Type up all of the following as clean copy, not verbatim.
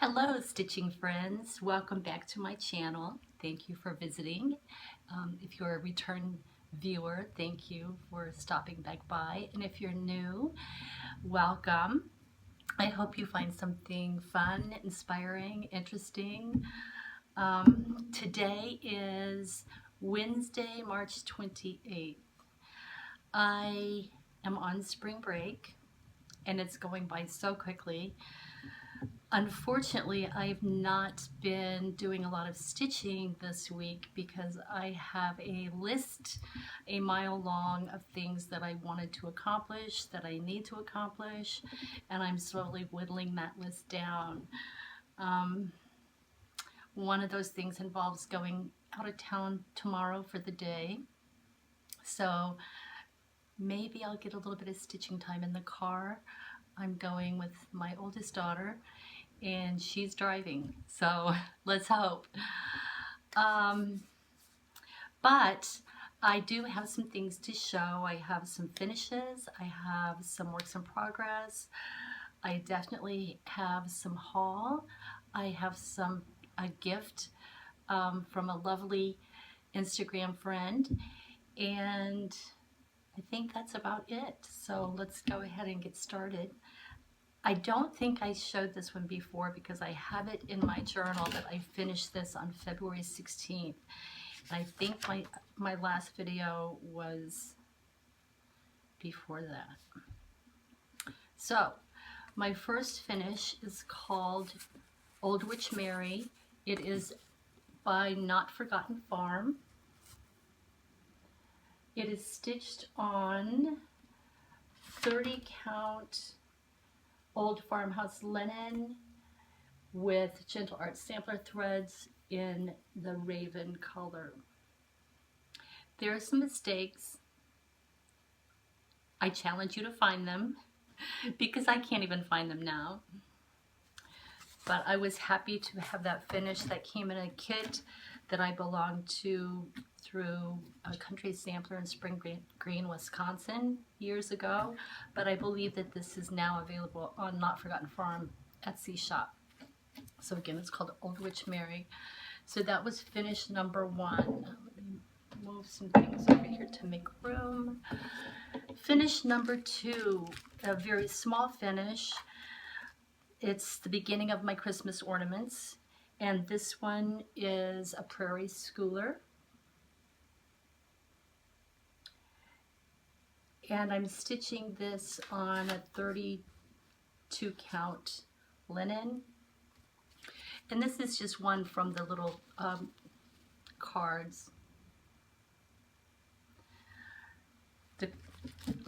Hello stitching friends, welcome back to my channel. Thank you for visiting. If you're a return viewer, thank you for stopping back by, and if you're new, welcome. I hope you find something fun, inspiring, interesting. Today is Wednesday, March 28th. I am on spring break and it's going by so quickly. Unfortunately, I've not been doing a lot of stitching this week because I have a list a mile long of things that I wanted to accomplish, that I need to accomplish, and I'm slowly whittling that list down. One of those things involves going out of town tomorrow for the day, so maybe I'll get a little bit of stitching time in the car. I'm going with my oldest daughter and she's driving, so let's hope. But I do have some things to show. I have some finishes, I have some works in progress, I definitely have some haul, I have a gift from a lovely Instagram friend, and I think that's about it. So let's go ahead and get started. I don't think I showed this one before because I have it in my journal that I finished this on February 16th. And I think my last video was before that. So my first finish is called Old Witch Mary. It is by Not Forgotten Farm. It is stitched on 30 count old farmhouse linen with Gentle Art sampler threads in the raven color. There are some mistakes. I challenge you to find them because I can't even find them now. But I was happy to have that finish. That came in a kit that I belonged to through a country sampler in Spring Green, Wisconsin years ago, but I believe that this is now available on Not Forgotten Farm Etsy shop. So again, it's called Old Witch Mary. So that was finish number one. Let me move some things over here to make room. Finish number two, a very small finish. It's the beginning of my Christmas ornaments, and this one is a Prairie Schooler. And I'm stitching this on a 32 count linen. And this is just one from the little cards.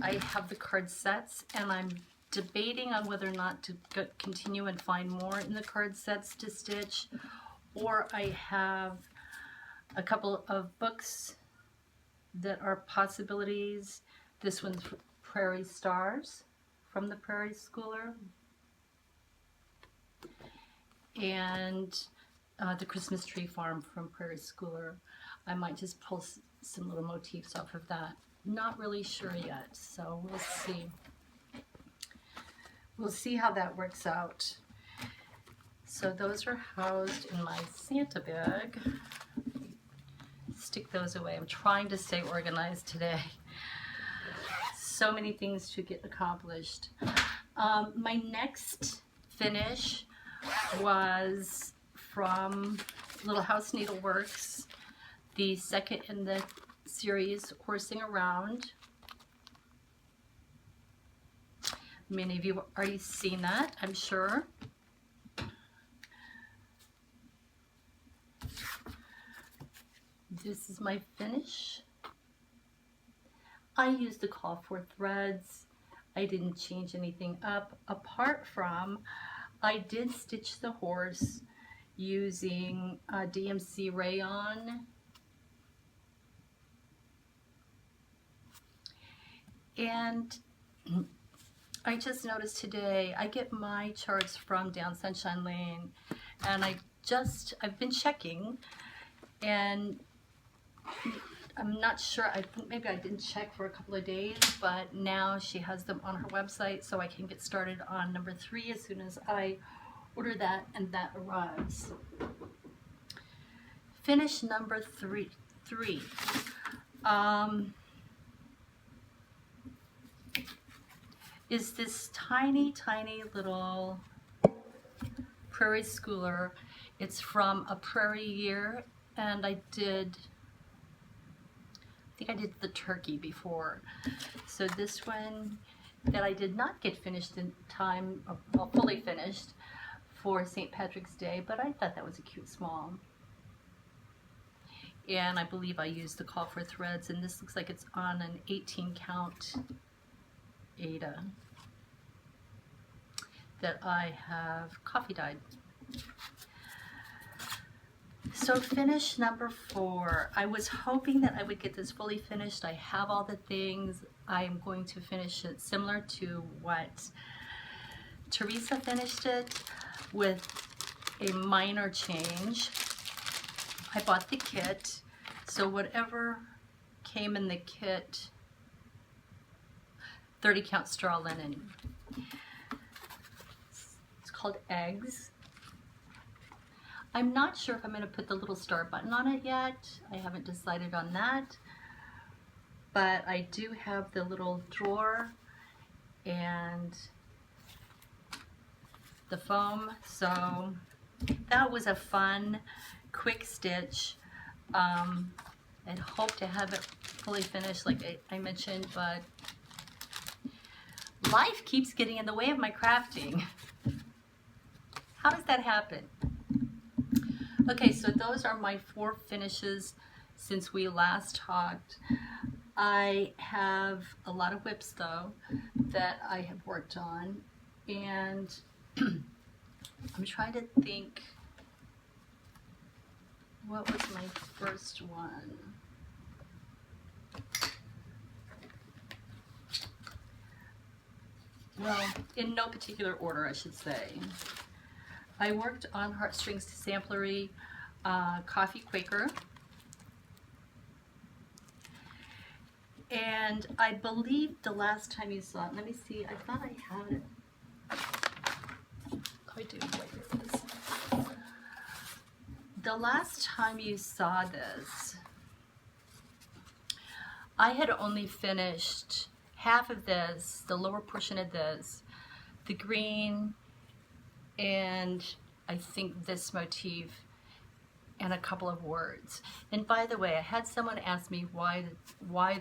I have the card sets, and I'm debating on whether or not to continue and find more in the card sets to stitch, or I have a couple of books that are possibilities. This one's Prairie Stars from the Prairie Schooler, and the Christmas Tree Farm from Prairie Schooler. I might just pull some little motifs off of that. Not really sure yet, so we'll see. We'll see how that works out. So those are housed in my Santa bag. Stick those away. I'm trying to stay organized today. So many things to get accomplished. My next finish was from Little House Needleworks, the second in the series, Horsing Around. Many of you have already seen that, I'm sure. This is my finish. I used the call for threads. I didn't change anything up, apart from I did stitch the horse using DMC rayon. And I just noticed today, I get my charts from Down Sunshine Lane, and I've been checking, and I'm not sure, I think maybe I didn't check for a couple of days, but now she has them on her website, so I can get started on number 3 as soon as I order that, and that arrives. Finish number three. Is this tiny little prairie schooler. It's from A Prairie Year, and I think I did the turkey before. So this one that I did not get finished in time, well, fully finished for St. Patrick's Day, but I thought that was a cute small. And I believe I used the call for threads, and this looks like it's on an 18 count Ada that I have coffee dyed. So finish number 4. I was hoping that I would get this fully finished. I have all the things. I'm going to finish it similar to what Teresa finished it, with a minor change. I bought the kit, so whatever came in the kit, 30 count straw linen. It's called Eggs. I'm not sure if I'm going to put the little star button on it yet. I haven't decided on that. But I do have the little drawer and the foam. So that was a fun, quick stitch. I'd hope to have it fully finished like I mentioned, but life keeps getting in the way of my crafting. How does that happen? Okay, so those are my 4 finishes since we last talked. I have a lot of whips though that I have worked on, and I'm trying to think, what was my first one? Well, in no particular order, I should say. I worked on Heartstrings to Samplery, Coffee Quaker, and I believe the last time you saw it, let me see, I thought I had it. I do, wait, here it is. The last time you saw this, I had only finished half of this, the lower portion of this, the green, and I think this motif, and a couple of words. And by the way, I had someone ask me why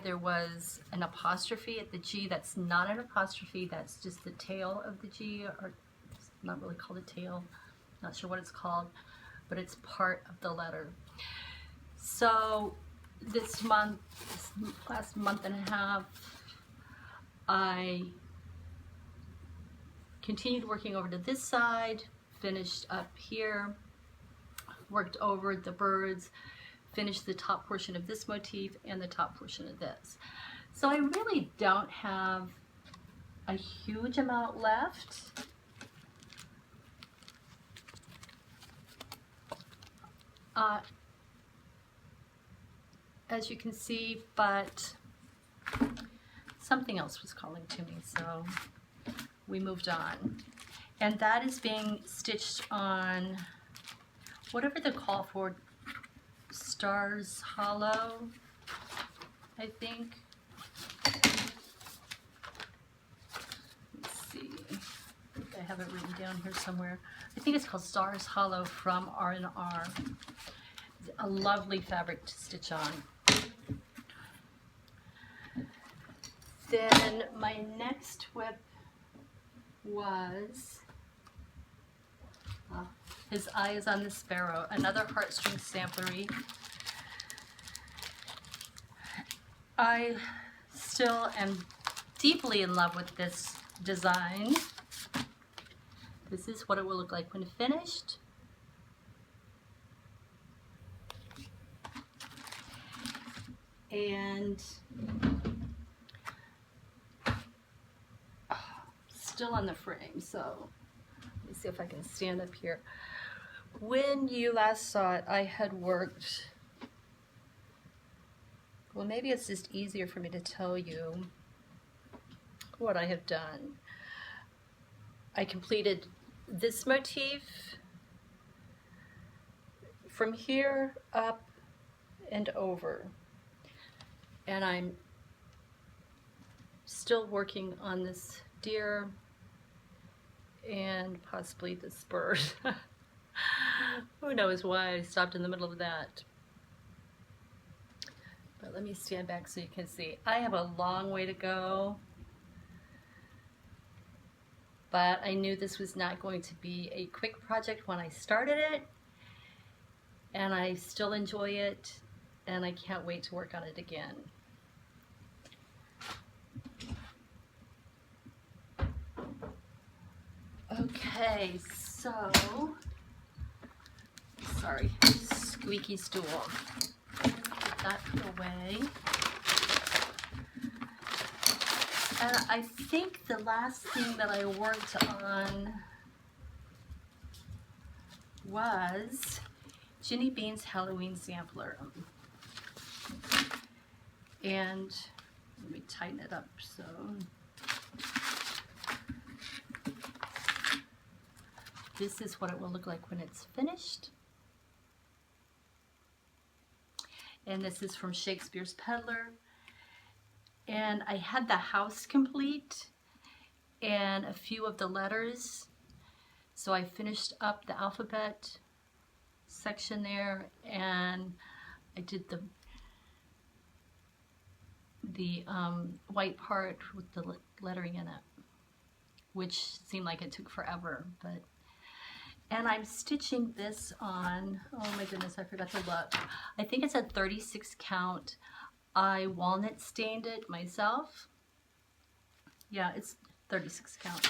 there was an apostrophe at the G. That's not an apostrophe, that's just the tail of the G, or it's not really called a tail, not sure what it's called, but it's part of the letter. So this last month and a half, I continued working over to this side, finished up here, worked over the birds, finished the top portion of this motif and the top portion of this. So I really don't have a huge amount left. As you can see, but something else was calling to me, so we moved on. And that is being stitched on whatever the call for, Stars Hollow, I think. Let's see, I think I have it written down here somewhere. I think it's called Stars Hollow from R&R. A lovely fabric to stitch on. Then my next whip was His Eye is on the Sparrow, another Heartstrings Samplery. I still am deeply in love with this design. This is what it will look like when finished. And still on the frame, so let me see if I can stand up here. When you last saw it, I had worked, well, maybe it's just easier for me to tell you what I have done. I completed this motif from here up and over, and I'm still working on this deer and possibly this bird. Who knows why I stopped in the middle of that. But let me stand back so you can see. I have a long way to go, but I knew this was not going to be a quick project when I started it, and I still enjoy it, and I can't wait to work on it again. Okay, so, sorry, squeaky stool. Get that put away. And I think the last thing that I worked on was Ginny Bean's Halloween sampler. And let me tighten it up so. This is what it will look like when it's finished. And this is from Shakespeare's Peddler. And I had the house complete and a few of the letters. So I finished up the alphabet section there, and I did the white part with the lettering in it, which seemed like it took forever, but. And I'm stitching this on, oh my goodness, I forgot to look. I think it's a 36 count. I walnut stained it myself. Yeah, it's 36 count.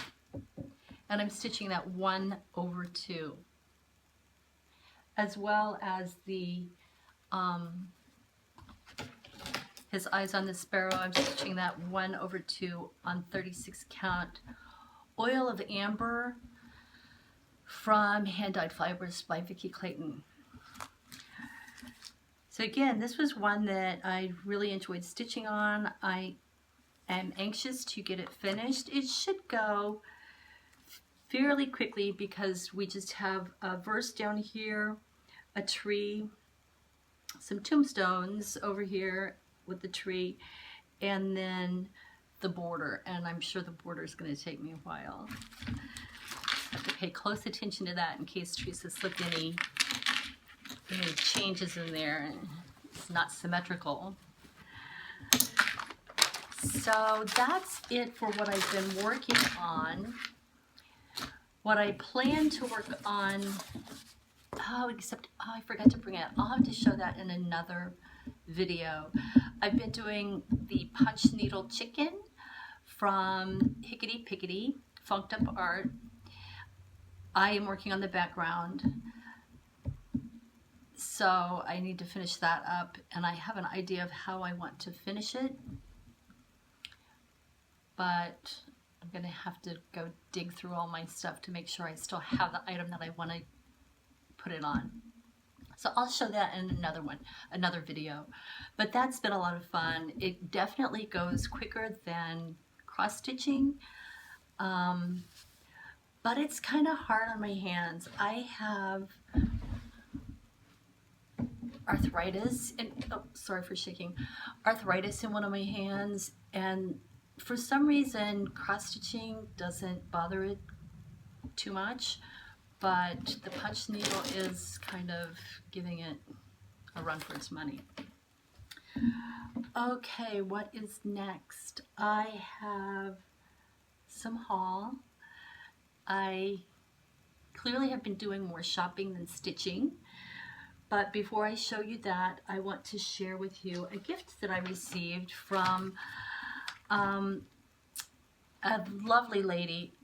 And I'm stitching that 1/2. As well as the, his eyes on the sparrow, I'm stitching that 1/2 on 36 count. Oil of Amber from Hand Dyed Fibers by Vicki Clayton. So again, this was one that I really enjoyed stitching on. I am anxious to get it finished. It should go fairly quickly because we just have a verse down here, a tree, some tombstones over here with the tree, and then the border. And I'm sure the border is going to take me a while. I have to pay close attention to that in case Teresa slipped any changes in there and it's not symmetrical. So that's it for what I've been working on. What I plan to work on, I forgot to bring it. I'll have to show that in another video. I've been doing the punch needle chicken from Hickety Pickety, Funked Up Art. I am working on the background, so I need to finish that up, and I have an idea of how I want to finish it, but I'm going to have to go dig through all my stuff to make sure I still have the item that I want to put it on. So I'll show that in another video. But that's been a lot of fun. It definitely goes quicker than cross-stitching. But it's kind of hard on my hands. I have arthritis, and oh, sorry for shaking, arthritis in one of my hands, and for some reason cross-stitching doesn't bother it too much, but the punch needle is kind of giving it a run for its money. Okay, what is next? I have some haul. I clearly have been doing more shopping than stitching, but before I show you that, I want to share with you a gift that I received from a lovely lady.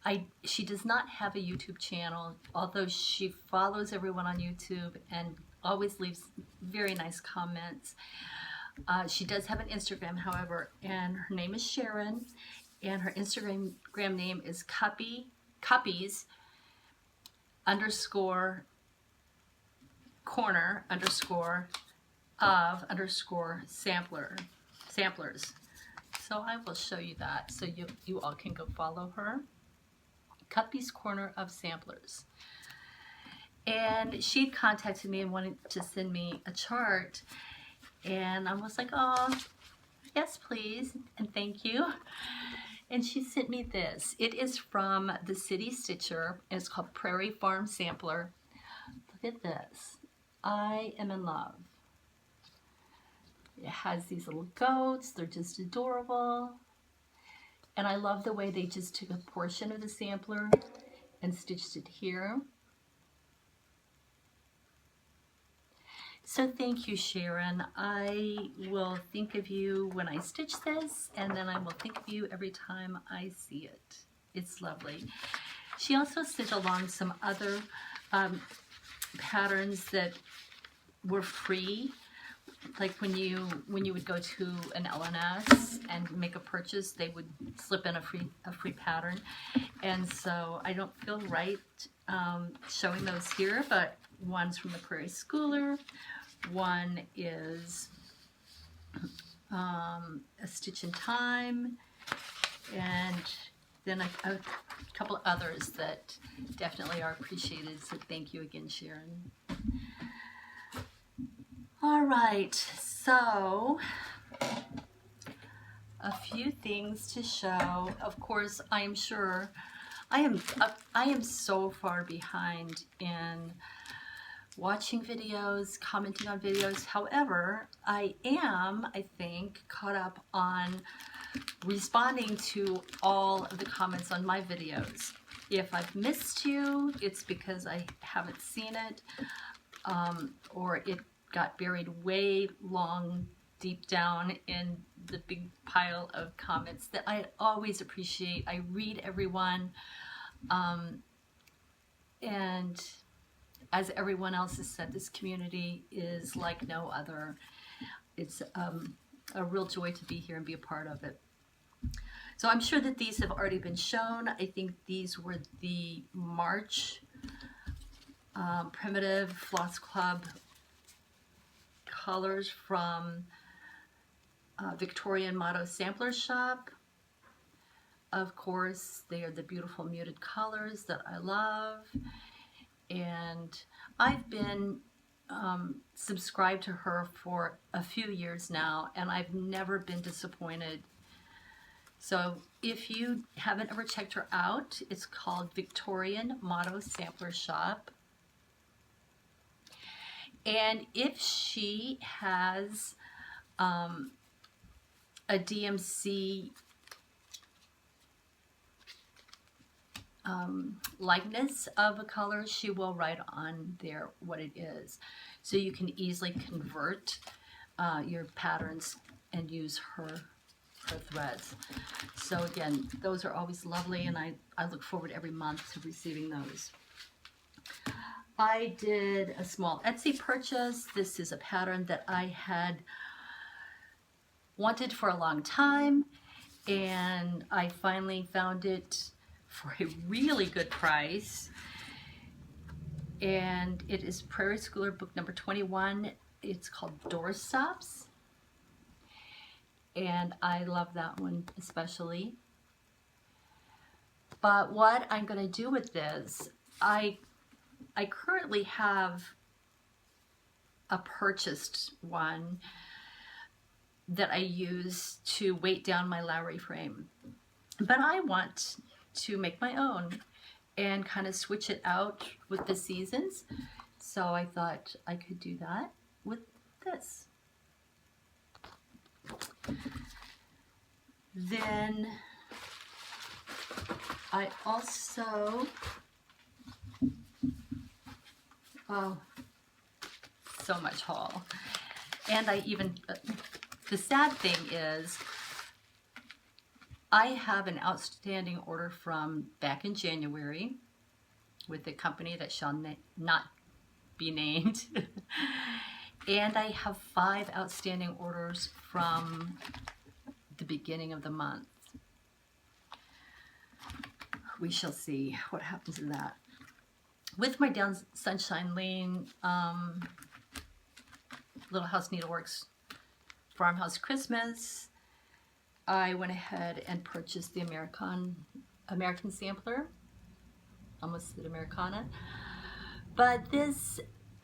She does not have a YouTube channel, although she follows everyone on YouTube and always leaves very nice comments. She does have an Instagram, however, and her name is Sharon, and her Instagram name is copies _ corner _ of _ samplers. So I will show you that so you all can go follow her. Cuppy's Corner of Samplers. And she contacted me and wanted to send me a chart. And I was like, oh, yes, please, and thank you. And she sent me this. It is from the City Stitcher, and it's called Prairie Farm Sampler. Look at this. I am in love. It has these little goats. They're just adorable. And I love the way they just took a portion of the sampler and stitched it here. So thank you, Sharon. I will think of you when I stitch this, and then I will think of you every time I see it. It's lovely. She also stitched along some other patterns that were free. Like when you would go to an LNS and make a purchase, they would slip in a free pattern. And so I don't feel right showing those here, but one's from the Prairie Schooler. One is a Stitch in Time, and then a couple of others that definitely are appreciated. So thank you again, Sharon. All right, so a few things to show. Of course, I am sure I am so far behind in watching videos, commenting on videos. However, I think, caught up on responding to all of the comments on my videos. If I've missed you, it's because I haven't seen it, or it got buried way deep down in the big pile of comments that I always appreciate. I read everyone, and as everyone else has said, this community is like no other. It's a real joy to be here and be a part of it. So I'm sure that these have already been shown. I think these were the March Primitive Floss Club colors from Victorian Motto Sampler Shop. Of course, they are the beautiful muted colors that I love. And I've been subscribed to her for a few years now, and I've never been disappointed. So if you haven't ever checked her out, it's called Victorian Motto Sampler Shop. And if she has a DMC likeness of a color, she will write on there what it is. So you can easily convert your patterns and use her threads. So again, those are always lovely, and I look forward every month to receiving those. I did a small Etsy purchase. This is a pattern that I had wanted for a long time, and I finally found it for a really good price. And it is Prairie Schooler book number 21. It's called Doorstops, and I love that one especially. But what I'm going to do with this, I currently have a purchased one that I use to weight down my Lowry frame, but I want to make my own and kind of switch it out with the seasons. So I thought I could do that with this. Then I also, oh, so much haul. And I even, the sad thing is, I have an outstanding order from back in January with a company that shall not be named. And I have 5 outstanding orders from the beginning of the month. We shall see what happens in that. With my Down Sunshine Lane Little House Needleworks Farmhouse Christmas, I went ahead and purchased the American Sampler. almost said Americana. But this,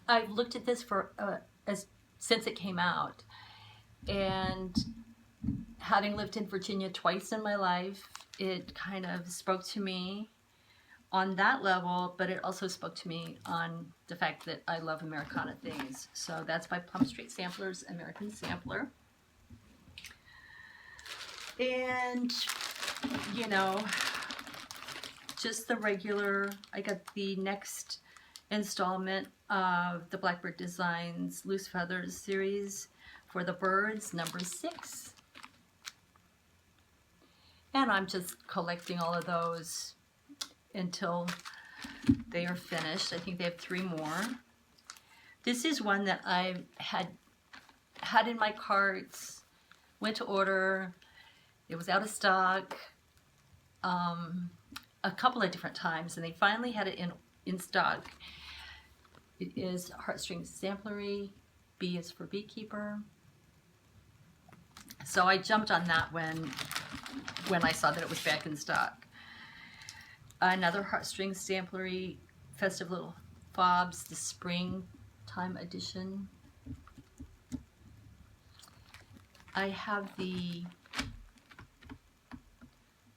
I've looked at this for since it came out, and having lived in Virginia twice in my life, it kind of spoke to me on that level, but it also spoke to me on the fact that I love Americana things. So that's by Plum Street Samplers, American Sampler. And, you know, just the regular, I got the next installment of the Blackbird Designs Loose Feathers series for the birds, number 6. And I'm just collecting all of those until they are finished. I think they have 3 more. This is one that I had in my carts, went to order. It was out of stock a couple of different times, and they finally had it in stock. It is Heartstrings Samplery. B is for Beekeeper. So I jumped on that when I saw that it was back in stock. Another Heartstrings Samplery, Festive Little Fobs, the Springtime Edition. I have the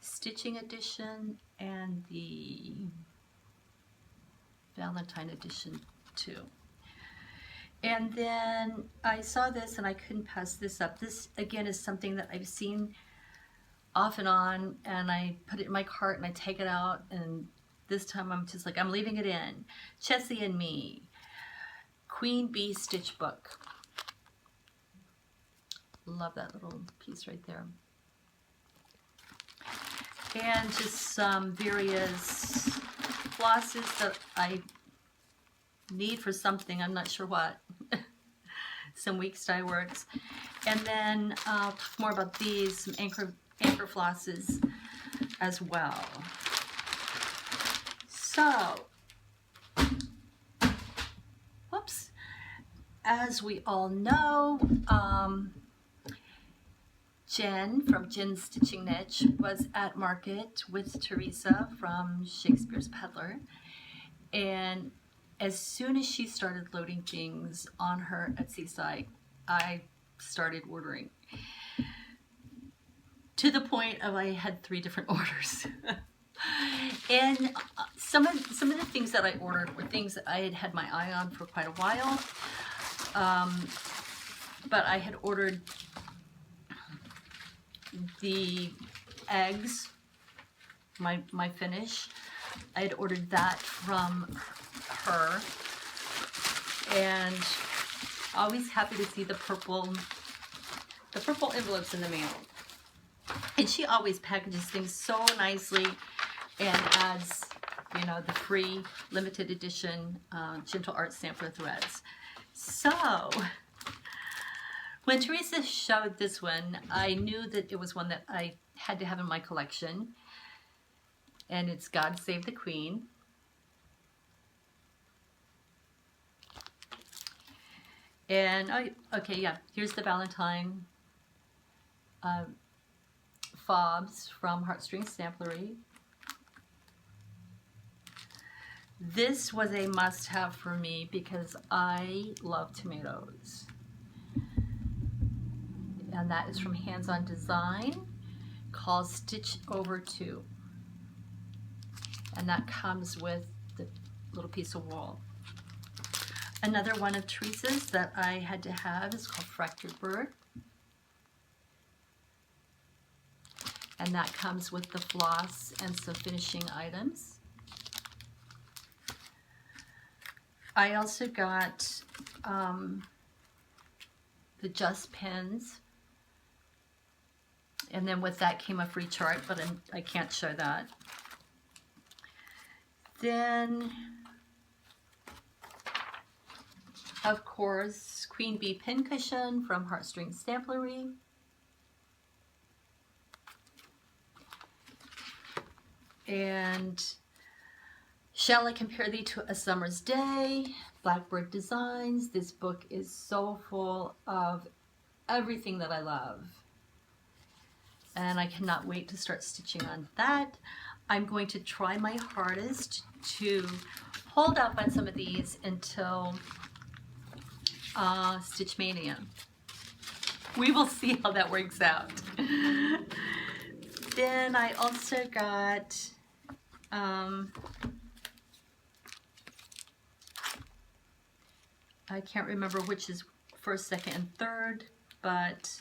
Stitching Edition and the Valentine Edition too. And then I saw this and I couldn't pass this up. This again is something that I've seen off and on, and I put it in my cart and I take it out, and this time I'm just like, I'm leaving it in. Chessie and Me, Queen Bee Stitch Book. Love that little piece right there. And just some various flosses that I need for something, I'm not sure what. Some Weeks Dye Works. And then I'll talk more about these, some anchor flosses as well. So, whoops, as we all know, Jen from Jen's Stitching Niche was at market with Teresa from Shakespeare's Peddler, and as soon as she started loading things on her Etsy site, I started ordering. To the point of I had 3 different orders. And some of the things that I ordered were things that I had had my eye on for quite a while. But I had ordered the eggs, my finish. I had ordered that from her, and always happy to see the purple envelopes in the mail. And she always packages things so nicely and adds, you know, the free limited edition Gentle Art Sampler threads. So when Teresa showed this one, I knew that it was one that I had to have in my collection, and it's God Save the Queen. And okay, yeah, here's the Valentine fobs from Heartstrings Samplery. This was a must-have for me because I love tomatoes. And that is from Hands On Design, called Stitch Over 2. And that comes with the little piece of wool. Another one of Teresa's that I had to have is called Fractured Bird. And that comes with the floss and some finishing items. I also got the Just Pens. And then with that came a free chart, but I can't show that. Then, of course, Queen Bee Pincushion from Heartstrings Samplery. And Shall I Compare Thee to a Summer's Day? Blackbird Designs. This book is so full of everything that I love. And I cannot wait to start stitching on that. I'm going to try my hardest to hold up on some of these until Stitch Mania. We will see how that works out. Then I also got I can't remember which is first, second, and third, but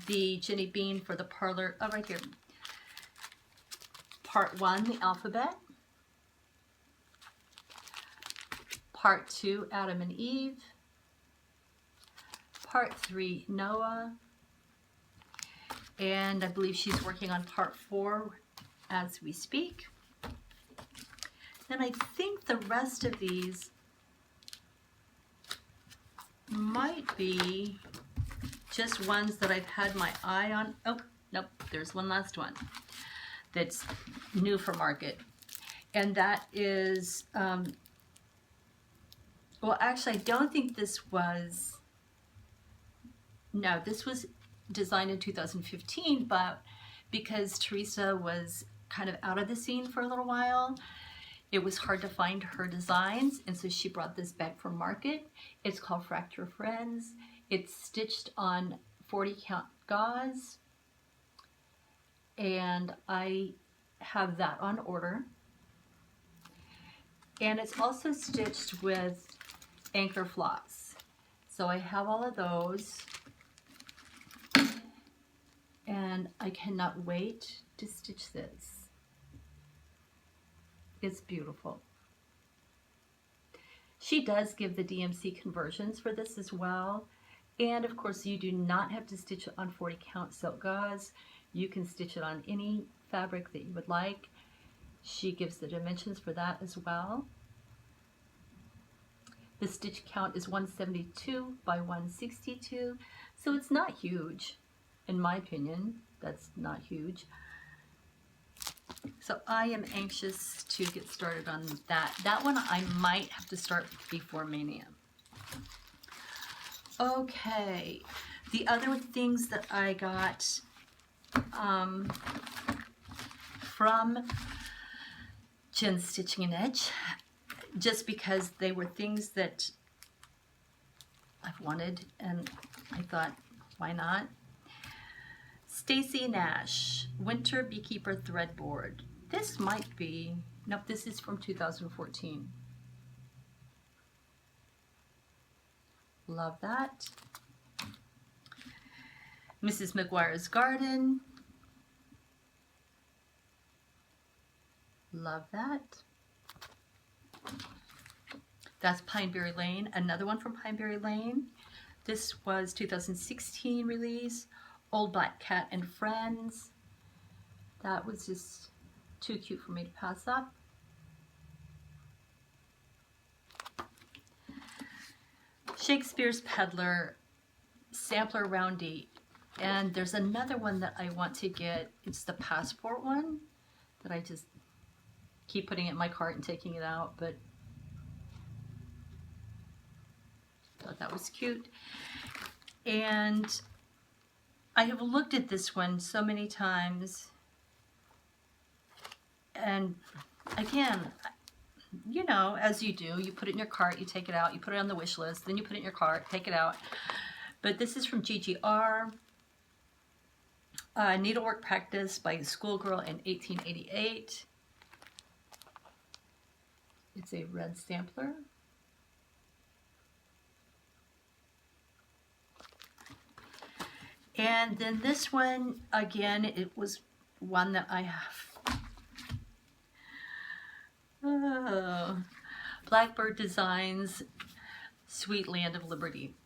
the Jenny Bean for the Parlor, oh, right here. Part 1, the alphabet. Part 2, Adam and Eve. Part 3, Noah. And I believe she's working on part 4 as we speak. Then I think the rest of these might be just ones that I've had my eye on. Oh, nope, there's one last one that's new for market. And that is, well, actually, I don't think this was, no, this was designed in 2015, but because Teresa was kind of out of the scene for a little while, it was hard to find her designs, and so she brought this back from market. It's called Fracture Friends. It's stitched on 40 count gauze, and I have that on order. And it's also stitched with anchor floss. So I have all of those, and I cannot wait to stitch this. It's beautiful. She does give the DMC conversions for this as well. And of course, you do not have to stitch it on 40 count silk gauze. You can stitch it on any fabric that you would like. She gives the dimensions for that as well. The stitch count is 172 by 162, so it's not huge. In my opinion, that's not huge. So I am anxious to get started on that. That one I might have to start before Mania. Okay, the other things that I got from Jen's Stitching and Edge, just because they were things that I've wanted, and I thought, why not? Stacy Nash, Winter Beekeeper Threadboard. This might be, nope, this is from 2014. Love that. Mrs. McGuire's Garden. Love that. That's Pineberry Lane, another one from Pineberry Lane. This was 2016 release. Old Black Cat and Friends. That was just too cute for me to pass up. Shakespeare's Peddler, Sampler Roundy. And there's another one that I want to get. It's the Passport one that I just keep putting it in my cart and taking it out, but thought that was cute. And I have looked at this one so many times, and again, you know, as you do, you put it in your cart, you take it out, you put it on the wish list, then you put it in your cart, take it out. But this is from GGR, Needlework Practice by a Schoolgirl in 1888. It's a red sampler. And then this one, again, it was one that I have. Oh, Blackbird Designs, Sweet Land of Liberty.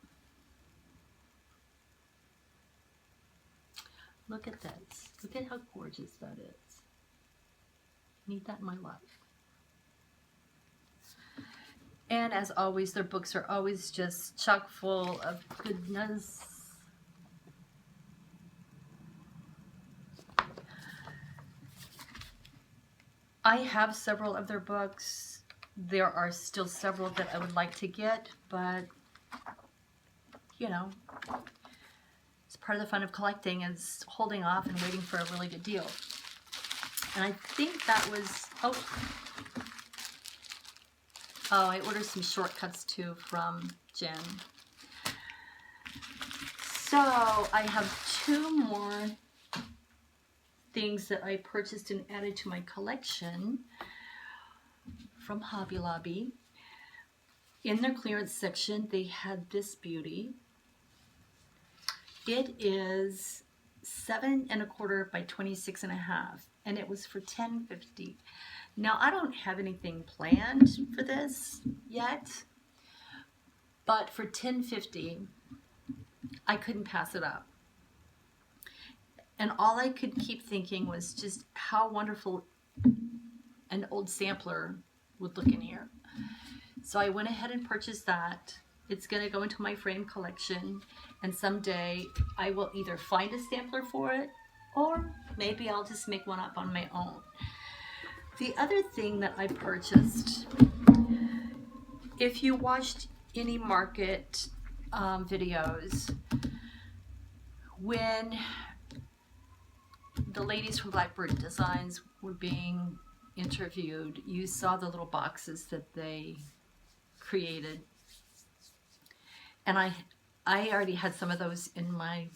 Look at this. Look at how gorgeous that is. I need that in my life. And as always, their books are always just chock full of goodness. I have several of their books. There are still several that I would like to get, but you know, it's part of the fun of collecting is holding off and waiting for a really good deal. And I think that was, oh, I ordered some shortcuts too from Jen. So I have 2 more things that I purchased and added to my collection from Hobby Lobby. In their clearance section, they had this beauty. It is 7 1/4 by 26.5, and it was for $10.50. Now I don't have anything planned for this yet, but for $10.50, I couldn't pass it up. And all I could keep thinking was just how wonderful an old sampler would look in here. So I went ahead and purchased that. It's going to go into my frame collection, and someday I will either find a sampler for it, or maybe I'll just make one up on my own. The other thing that I purchased, if you watched any market videos, when the ladies from Blackbird Designs were being interviewed, you saw the little boxes that they created. And I already had some of those in my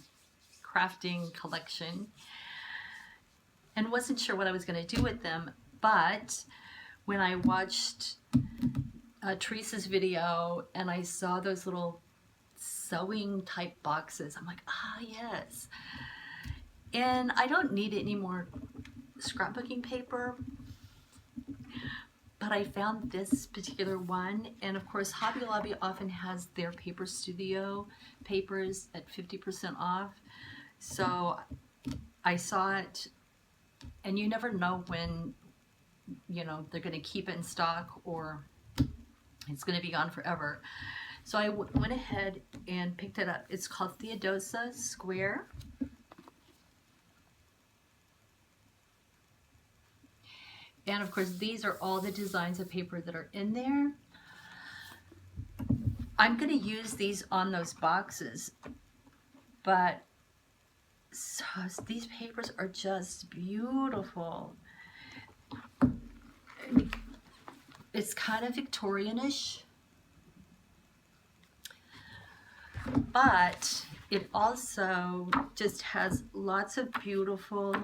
crafting collection and wasn't sure what I was going to do with them. But when I watched Teresa's video and I saw those little sewing type boxes, I'm like, ah, yes. And I don't need any more scrapbooking paper, but I found this particular one, and of course Hobby Lobby often has their Paper Studio papers at 50% off. So I saw it, and you never know when, you know, they're going to keep it in stock or it's going to be gone forever. So I went ahead and picked it up. It's called Theodosia Square. And of course, these are all the designs of paper that are in there. I'm going to use these on those boxes, but so these papers are just beautiful. It's kind of Victorian-ish, but it also just has lots of beautiful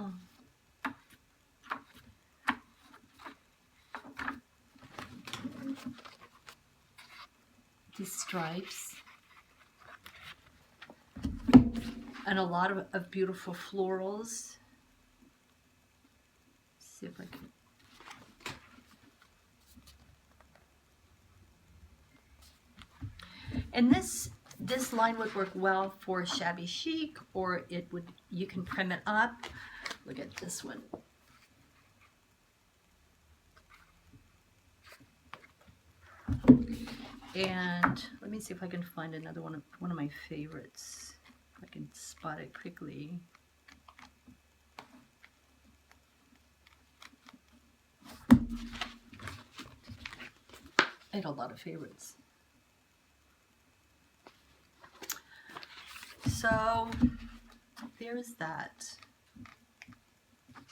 these stripes and a lot of beautiful florals. Let's see if I can. And this line would work well for shabby chic, or it would, you can trim it up. Look at this one. And let me see if I can find another one of my favorites. If I can spot it quickly. I had a lot of favorites. So there's that.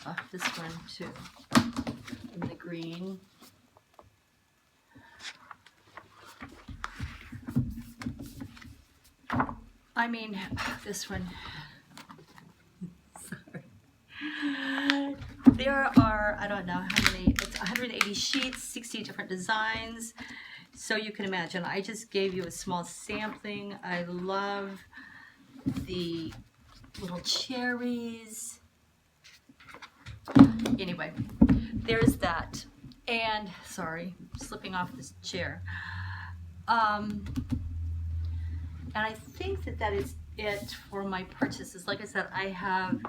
Oh, this one too, in the green. I mean, this one. Sorry. There are, I don't know how many, it's 180 sheets, 60 different designs. So you can imagine, I just gave you a small sampling. I love the little cherries. Anyway, there's that. And, sorry, slipping off this chair. And I think that is it for my purchases. Like I said, I have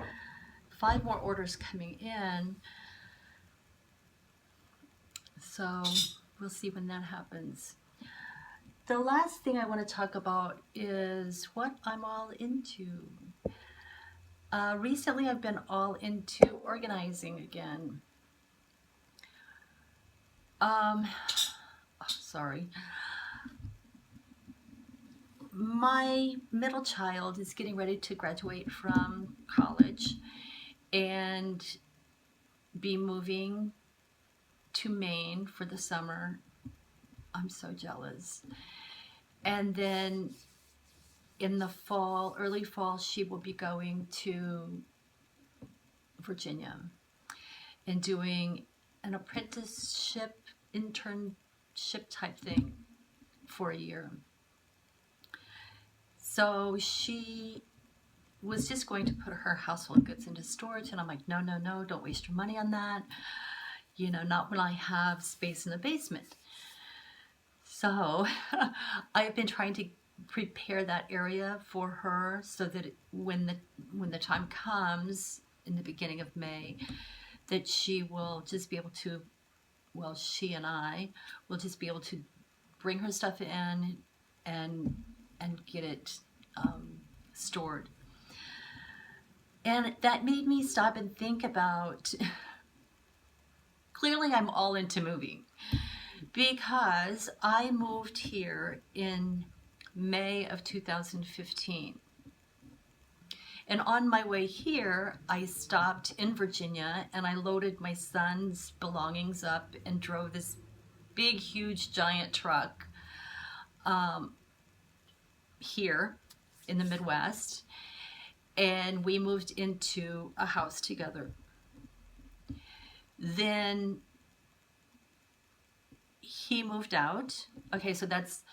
5 more orders coming in. So we'll see when that happens. The last thing I want to talk about is what I'm all into. Recently I've been all into organizing again. Sorry. My middle child is getting ready to graduate from college, and be moving to Maine for the summer. I'm so jealous. And then in the fall, early fall, she will be going to Virginia and doing an apprenticeship, internship type thing for a year. So she was just going to put her household goods into storage, and I'm like, no, no, no, don't waste your money on that. You know, not when I have space in the basement. So I've been trying to prepare that area for her so that when the time comes in the beginning of May, that she will just be able to, well, she and I will just be able to bring her stuff in and get it stored. And that made me stop and think about, clearly I'm all into moving, because I moved here in May of 2015. And on my way here, I stopped in Virginia and I loaded my son's belongings up and drove this big, huge, giant truck here in the Midwest. And we moved into a house together. Then he moved out. Okay, so that's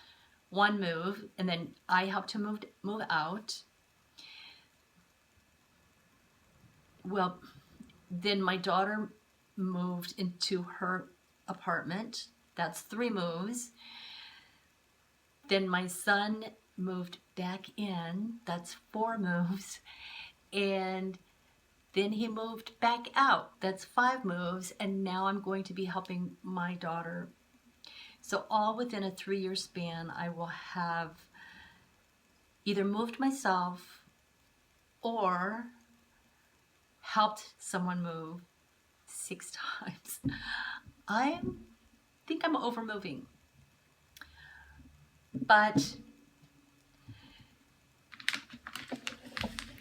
one move. And then I helped him move out. Well, then my daughter moved into her apartment. That's 3 moves. Then my son moved back in. That's 4 moves. And then he moved back out. That's 5 moves. And now I'm going to be helping my daughter. So all within a 3-year span, I will have either moved myself or helped someone move 6 times. I think I'm over moving. But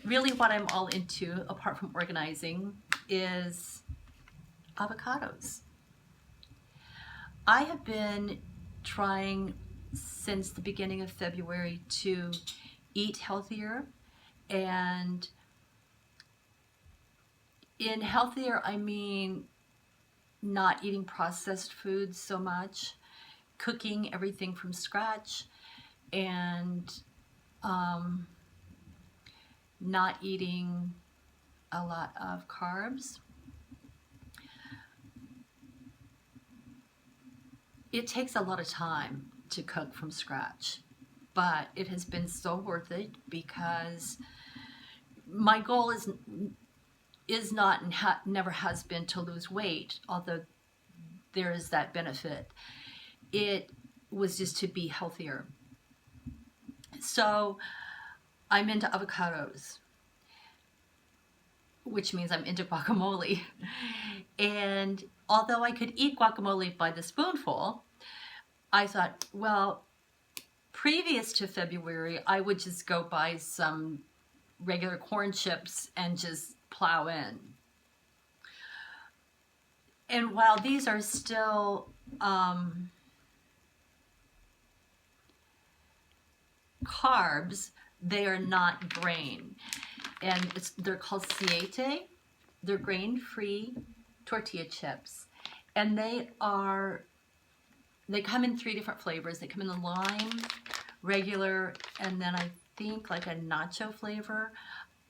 really what I'm all into, apart from organizing, is avocados. I have been trying since the beginning of February to eat healthier, and in healthier, I mean not eating processed foods so much, cooking everything from scratch, and not eating a lot of carbs. It takes a lot of time to cook from scratch, but it has been so worth it because my goal is not and never has been to lose weight, although there is that benefit. It was just to be healthier. So I'm into avocados, which means I'm into guacamole. And although I could eat guacamole by the spoonful, I thought, well, previous to February, I would just go buy some regular corn chips and just plow in. And while these are still carbs, they are not grain. And they're called siete. They're grain-free tortilla chips. And they come in 3 different flavors. They come in the lime, regular, and then I think like a nacho flavor.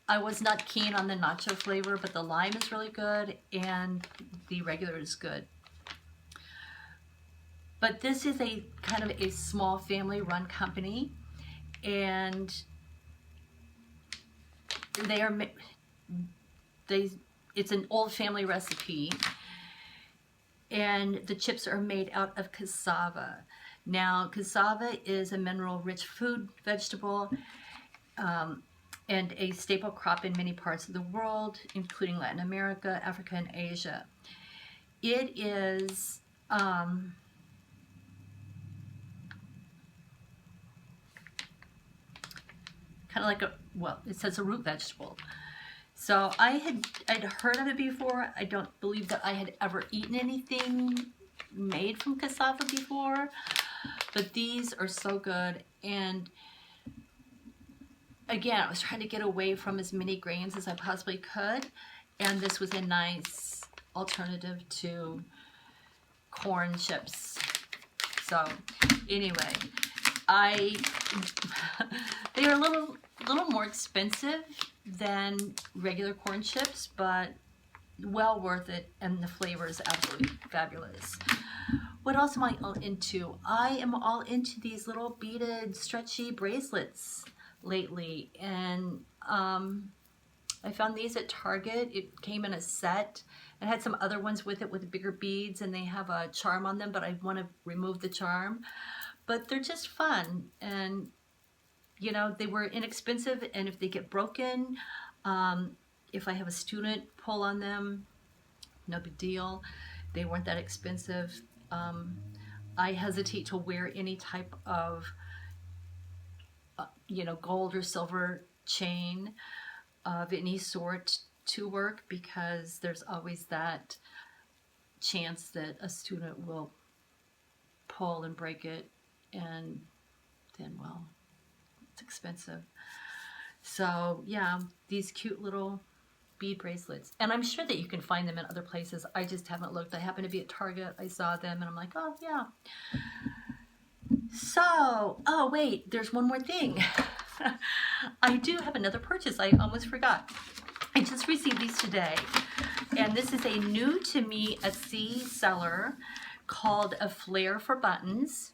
I was not keen on the nacho flavor, but the lime is really good and the regular is good. But this is a kind of a small family-run company, and it's an old family recipe, and the chips are made out of cassava. Now, cassava is a mineral-rich food vegetable and a staple crop in many parts of the world, including Latin America, Africa, and Asia. It is kind of like it says a root vegetable. So I'd heard of it before. I don't believe that I had ever eaten anything made from cassava before, but these are so good. And again, I was trying to get away from as many grains as I possibly could, and this was a nice alternative to corn chips. So anyway, they are a little more expensive than regular corn chips, but well worth it, and the flavor is absolutely fabulous. What else am I all into? I am all into these little beaded stretchy bracelets lately, and I found these at Target. It came in a set. It had some other ones with it with bigger beads, and they have a charm on them, but I want to remove the charm. But they're just fun, and you know, they were inexpensive, and if they get broken, if I have a student pull on them, no big deal. They weren't that expensive. I hesitate to wear any type of you know, gold or silver chain of any sort to work, because there's always that chance that a student will pull and break it, and then, well, it's expensive. So yeah, these cute little bead bracelets, and I'm sure that you can find them in other places. I just haven't looked. I happened to be at Target. I saw them and I'm like, oh yeah. So, oh wait, there's one more thing. I do have another purchase. I almost forgot. I just received these today, and this is a new to me Etsy seller called A Flair for Buttons.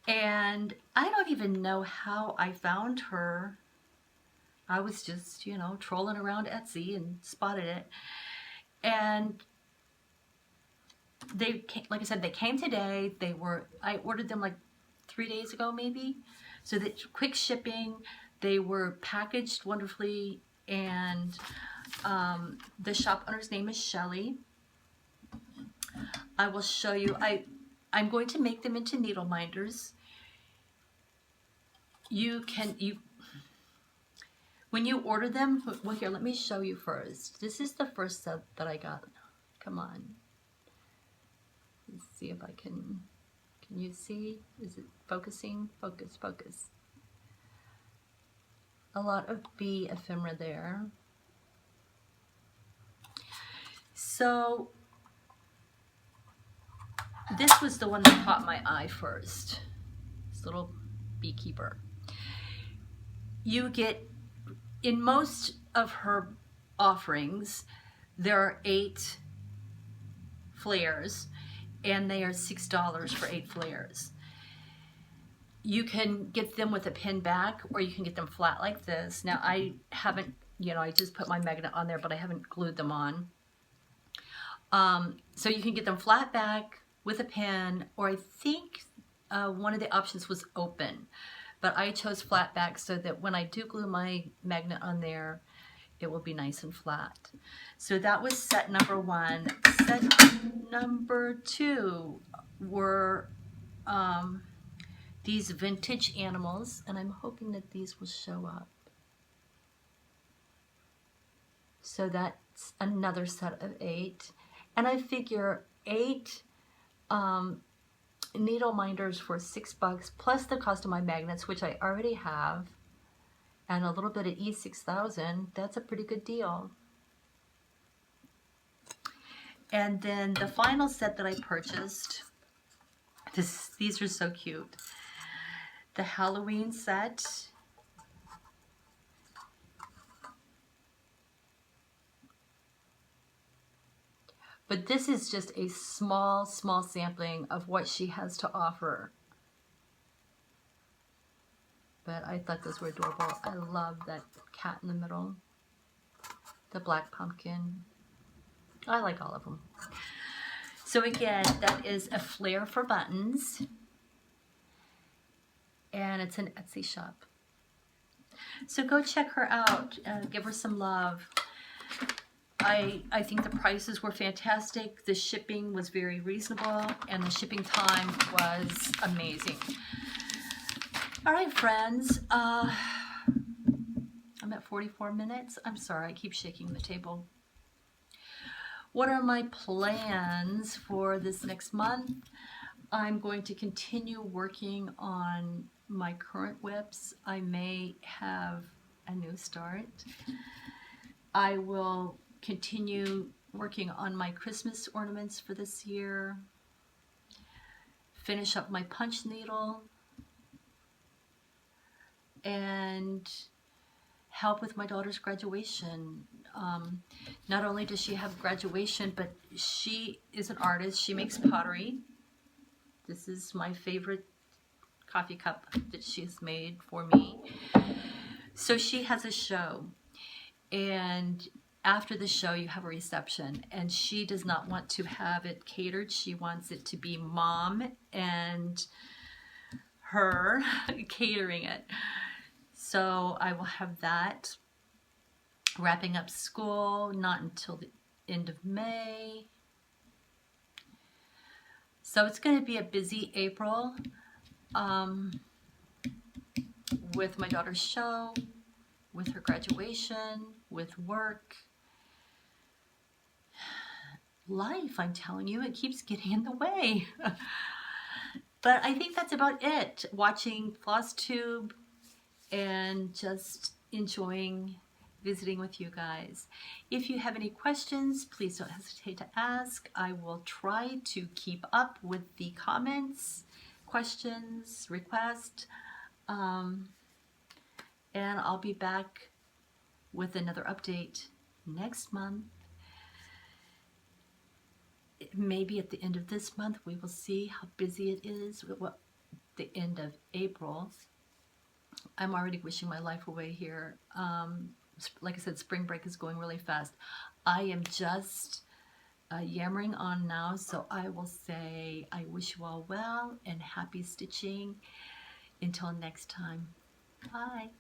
And I don't even know how I found her. I was just, you know, trolling around Etsy and spotted it. And they came, like I said, they came today. I ordered them like 3 days ago maybe. So that quick shipping. They were packaged wonderfully, and the shop owner's name is Shelly. I will show you. I'm going to make them into needle minders. When you order them, well, here, let me show you first. This is the first set that I got. Come on. Let's see if I can you see? Is it focusing? Focus, focus. A lot of bee ephemera there. So this was the one that caught my eye first. This little beekeeper. You get, in most of her offerings, there are 8 flares, and they are $6 for 8 flares. You can get them with a pin back, or you can get them flat like this. Now I haven't, you know, I just put my magnet on there, but I haven't glued them on. So you can get them flat back with a pin, or I think one of the options was open, but I chose flat back so that when I do glue my magnet on there, it will be nice and flat. So that was set number 1. Set number 2 were these vintage animals, and I'm hoping that these will show up. So that's another set of 8. And I figure 8 needle minders for $6 plus the cost of my magnets, which I already have, and a little bit of E6000. That's a pretty good deal. And then the final set that I purchased, these are so cute. The Halloween set. But this is just a small sampling of what she has to offer. But I thought those were adorable. I love that cat in the middle. The black pumpkin. I like all of them. So again, that is A Flair for Buttons. And it's an Etsy shop. So go check her out. Give her some love. I think the prices were fantastic. The shipping was very reasonable, and the shipping time was amazing. All right, friends. I'm at 44 minutes. I'm sorry, I keep shaking the table. What are my plans for this next month? I'm going to continue working on my current whips. I may have a new start. I will continue working on my Christmas ornaments for this year. Finish up my punch needle. And help with my daughter's graduation. Not only does she have graduation, but she is an artist. She makes pottery. This is my favorite coffee cup that she's made for me. So she has a show, and after the show you have a reception, and she does not want to have it catered. She wants it to be mom and her catering it. So I will have that. Wrapping up school, not until the end of May. So it's going to be a busy April with my daughter's show, with her graduation, with work. Life, I'm telling you, it keeps getting in the way. But I think that's about it. Watching Flosstube and just enjoying visiting with you guys. If you have any questions, please don't hesitate to ask. I will try to keep up with the comments, questions, requests, and I'll be back with another update next month. Maybe at the end of this month. We will see how busy it is. The end of April. I'm already wishing my life away here. Like I said, spring break is going really fast. I am just yammering on now, so I will say I wish you all well and happy stitching. Until next time, bye.